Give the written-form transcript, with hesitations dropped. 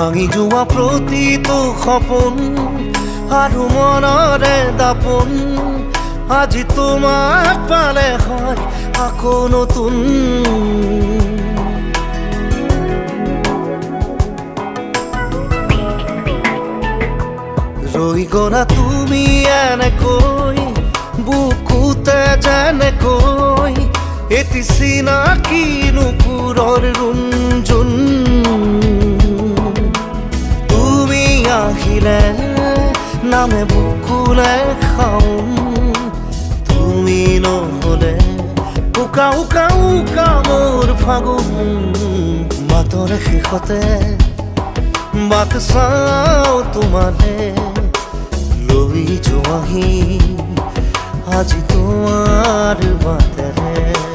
ভাঙি যোৱা প্ৰতিটো সপোন আৰু মনৰে দাপোন আজি তোমাক পালে হয় আকৌ নতুন ৰৈ গলা তুমি এনেকৈ বুকুতে যেনেকৈ এটি চিনাকি নুপুৰৰ ৰুণজুন তুমি আহিলে নামে বুকুলে খাওঁ তুমি নহ'লে উকা উকা উকা মোৰ ফাগুন মাতৰ শেষতে বাট চাওঁ তোমালে লৈ যোৱাহি আজি তোমাৰ বাটেৰে